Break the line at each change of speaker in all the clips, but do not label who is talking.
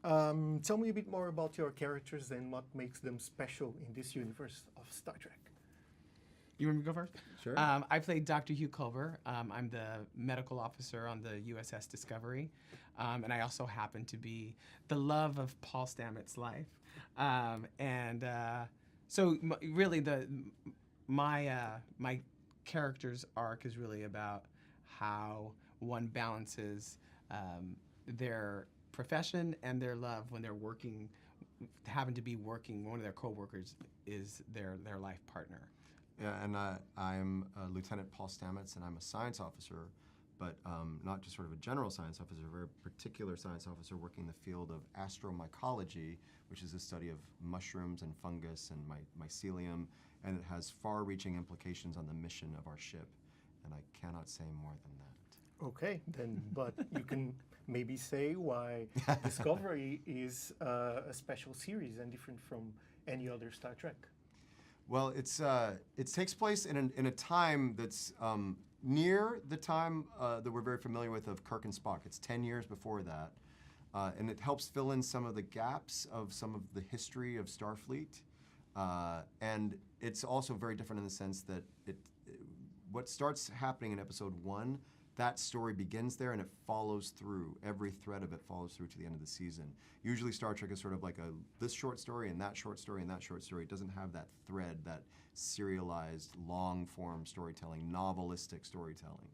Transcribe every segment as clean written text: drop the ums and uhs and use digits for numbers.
Tell me a bit more about your characters and what makes them special in this universe of Star Trek.
You want me to go first?
Sure.
I played Dr. Hugh Culver. I'm the medical officer on the USS Discovery. And I also happen to be the love of Paul Stamets' life. Really, my character's arc is really about how one balances their profession and their love when they're working, having to be working. One of their coworkers is their life partner.
Yeah, and I'm Lieutenant Paul Stamets, and I'm a science officer, but not just sort of a general science officer, a very particular science officer working in the field of astromycology, which is the study of mushrooms and fungus and mycelium, and it has far-reaching implications on the mission of our ship, and I cannot say more than that.
Okay, then, but you can maybe say why Discovery is a special series and different from any other Star Trek.
Well, it takes place in a time that's near the time that we're very familiar with of Kirk and Spock. It's 10 years before that, and it helps fill in some of the gaps of some of the history of Starfleet. And it's also very different in the sense that what starts happening in episode 1, that story begins there and it follows through. Every thread of it follows through to the end of the season. Usually Star Trek is sort of like this short story and that short story and that short story. It doesn't have that thread, that serialized, long-form storytelling, novelistic storytelling.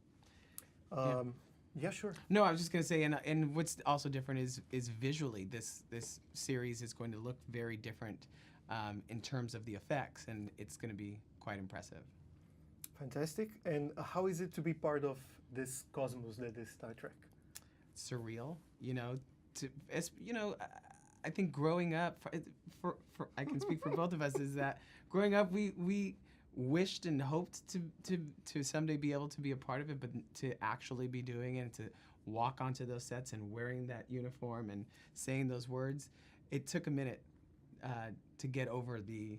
Yeah, sure.
No, I was just going to say, and what's also different is visually, this series is going to look very different in terms of the effects, and it's going to be quite impressive.
Fantastic. And how is it to be part of this cosmos that is Star Trek?
Surreal, I think growing up, for I can speak for both of us, is that growing up we wished and hoped to someday be able to be a part of it, but to actually be doing it, and to walk onto those sets and wearing that uniform and saying those words, it took a minute to get over the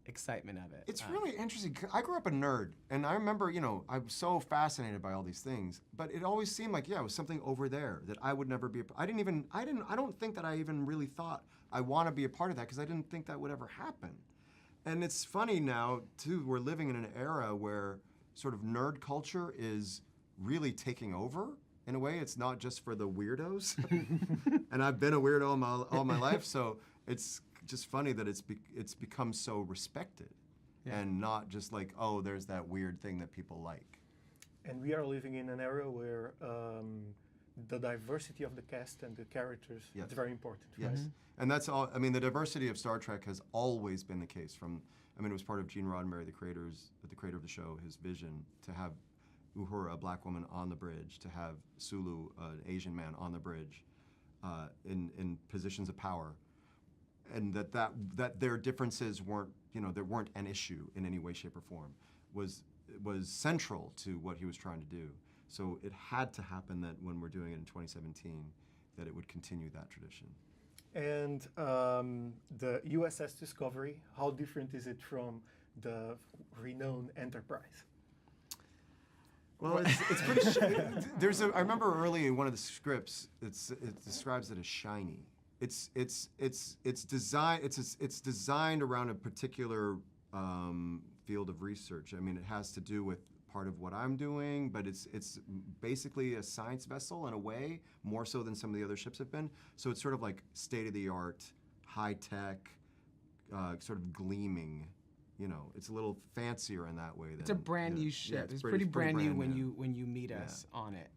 excitement of it.
It's really interesting. I grew up a nerd, and I remember, I was so fascinated by all these things, but it always seemed like, it was something over there that I would never be. I don't think that I even really thought I want to be a part of that, because I didn't think that would ever happen. And it's funny now, too, we're living in an era where sort of nerd culture is really taking over. In a way, it's not just for the weirdos. And I've been a weirdo all my life, so it's just funny that it's become so respected, and not just like, oh, there's that weird thing that people like.
And we are living in an era where the diversity of the cast and the characters is very important.
Yes,
right?
And that's all. I mean, the diversity of Star Trek has always been the case. It was part of Gene Roddenberry, the creator of the show, his vision to have Uhura, a black woman, on the bridge, to have Sulu, an Asian man, on the bridge, in positions of power. And that their differences weren't an issue in any way, shape, or form, was central to what he was trying to do. So it had to happen that when we're doing it in 2017, that it would continue that tradition.
And the USS Discovery, how different is it from the renowned Enterprise?
Well, it's pretty. I remember early in one of the scripts, it describes it as shiny. It's designed around a particular field of research. I mean, it has to do with part of what I'm doing, but it's basically a science vessel in a way, more so than some of the other ships have been. So it's sort of like state-of-the-art, high-tech, sort of gleaming. It's a little fancier in that way.
It's a brand new ship.
Yeah,
it's pretty brand new when you meet us on it.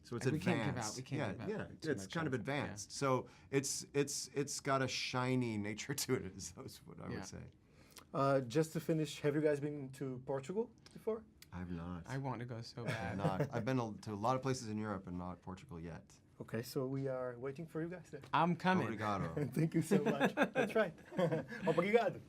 So it's
advanced.
We can't give out it's kind of advanced. Yeah. So it's got a shiny nature to it. Is what I would say.
Just to finish, have you guys been to Portugal before?
I have not.
I want to go so bad.
I've been to a lot of places in Europe and not Portugal yet.
Okay, so we are waiting for you guys there.
I'm coming.
Obrigado.
Thank you so much. That's right. Obrigado.